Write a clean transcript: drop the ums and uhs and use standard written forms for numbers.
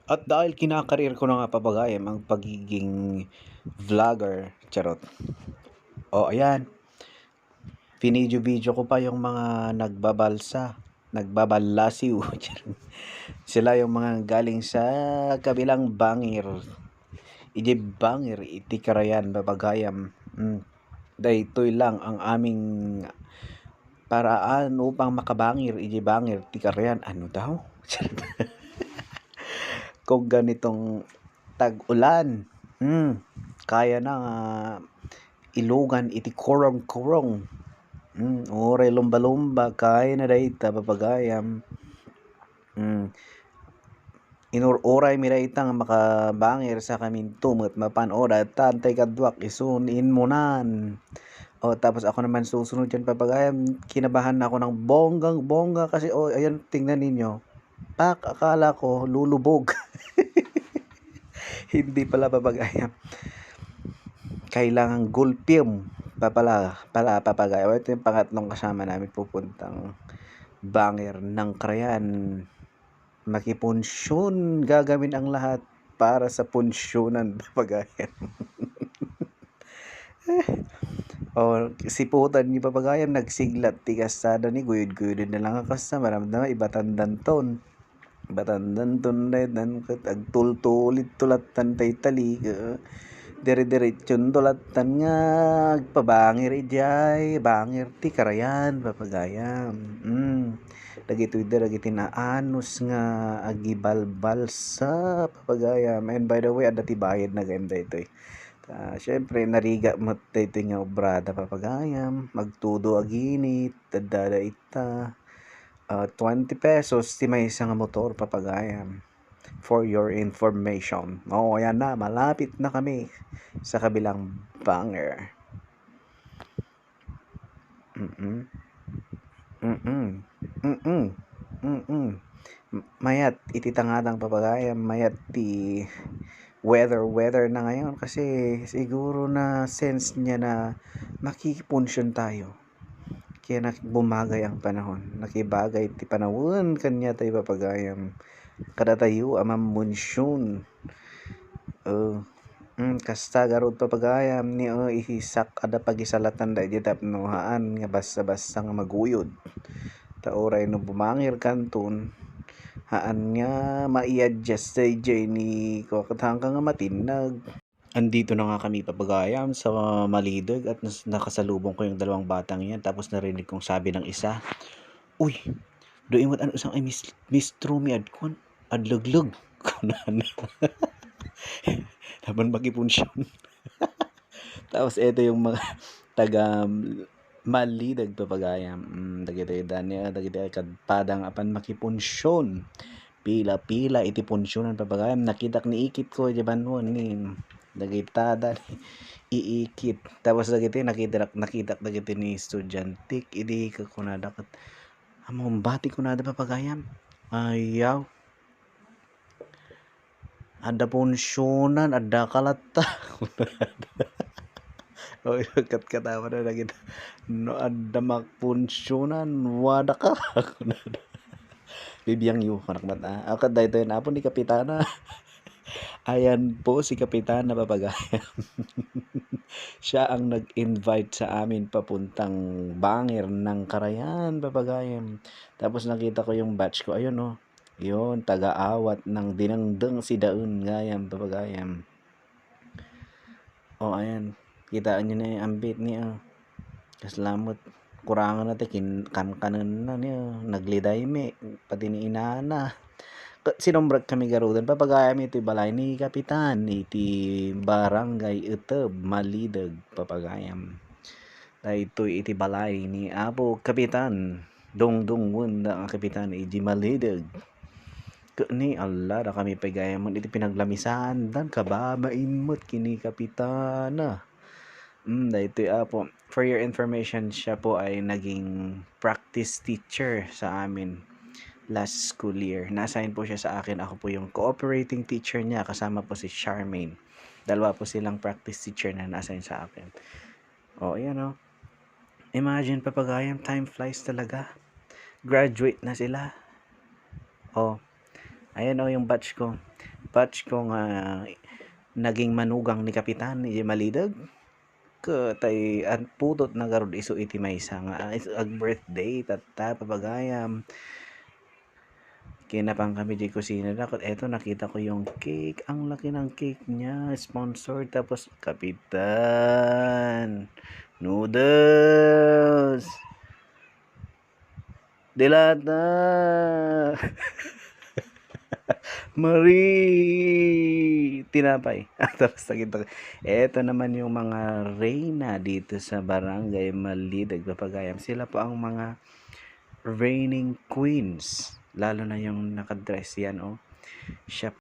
At dahil kinakarir ko na nga papagayam ang pagiging vlogger, charot. O ayan, video ko pa yung mga nagbabalsa, nagbabalasiw. Charot. Sila yung mga galing sa kabilang bangir. Ije bangir, iti karayan, papagayam. Daytoy lang ang aming paraan upang makabangir, ije bangir, ti karayan. Ano daw? Kung ganitong tag-ulan, kaya na nga ilugan iti kurong-kurong. Oray lumba-lumba, kaya na dayta papagayam. Inururay mi dayta nga makabangir sa kamin tumot mapanood at tantay kadwak isunin mo nan. O tapos ako naman susunod yan papagayam, kinabahan ako ng bonggang-bongga kasi ayan tingnan ninyo. Akala ko lulubog. Hindi pala papagayam. Kailangan gulpim pala papagayam. Ito yung pangatlong kasama namin pupuntang bangir ng Krayan. Makipunsyon, gagawin ang lahat para sa punsyonan papagayam. Siputan ni papagayam nagsiglat ti kasada ni guyod-guyod na lang akasa maramdam ibatandanton dan agtultulit tulatan tay tali dire-diretson tulatan nga agpabangir ijay bangir ti karayan papagayam. Dagiti naanos nga agibalbal sa papagayam. And by the way, ada ti bayad na ganda ito eh. Syempre nariga mat ito nga obrada papagayam. Magtudo aginit, dadada ita. 20 pesos ti may isang motor papagayam. For your information. Ayan na, malapit na kami sa kabilang banger. Mayat ititangadang papagayam, mayat ti weather na ngayon kasi siguro na sense niya na makikipunsyon tayo. Kaya bumagay ang panahon. Nakibagay ti panahon kanya tayo papagayam. Kada tayo amamunsyon. Kasta garod papagayam ni ihisak ada pagisalatan da tapnohaan nga basta-basta nga maguyod. Taoray no bumangir kanton haan nga mai-adjust day ni kakatang nga matinag. Andito na nga kami papagayam sa Malidag at nakasalubong ko yung dalawang batang yan. Tapos narinig kong sabi ng isa, uy, doon mo ano isang ay Miss Trumi adkon adluglag kunan. Taban makipunsyon. Tapos ito yung mga taga Malidag papagayam. Dagiti kadpadang apan makipunsyon. Pila-pila iti punsyonan papagayam. Nakitak ni ikit ko jaban mo ni dagitada iikit. Tapos dagiti nakitak dagiti ni estudyante idi ka kunada kat among bati kunada papagayam. Ayaw. Ada punsyonan, ada kalata. Katawa na kita. No, ada magpunsyonan, wada ka. Bibiyang yu, kanak mata. Ako dahito yun, apo ni Kapitana. Ayan po si Kapitana papagayam. Siya ang nag-invite sa amin papuntang bangir ng Karayan papagayam. Tapos nakita ko yung batch ko, ayun oh. Yun, taga-awat ng dinangdang si Daun gayam papagayam. Ayan. Kitaan nyo na yung ambit niya. Kaslamot. Kurangan natin kanan na niya. Nagliday me. Pati ni inana. Sinombrag kami garudan. Papagayam iti balay ni Kapitan. Iti barangay Uteb, Malidag papagayam. Ito'y iti balay ni Apo Kapitan. Dongdong na ang Kapitan iti Malidag. Ni Allah na kami pagayam iti pinaglamisan dan kababain mo't kini Kapitana. Ito'y Apo. For your information, siya po ay naging practice teacher sa amin last school year. Na-assign po siya sa akin. Ako po yung cooperating teacher niya. Kasama po si Charmaine. Dalawa po silang practice teacher na na-assign sa akin. Ayan o. Imagine papagayam, time flies talaga. Graduate na sila. Ayan o yung batch ko. Batch ko nga naging manugang ni Kapitan ni Malidag. Tay at putot na garod iso iti maysa nga ag birthday tatta papagayam. Kinapang kami di kusina na. Eto nakita ko yung cake. Ang laki ng cake niya. Sponsored. Tapos Kapitan Noodles. Dilata. Marie tinapay. Tapos nakita ko. Eto naman yung mga reyna dito sa Barangay Malidag, Papagayam. Sila po ang mga reigning queens. Lalo na yung nakadress yan, oh. Siya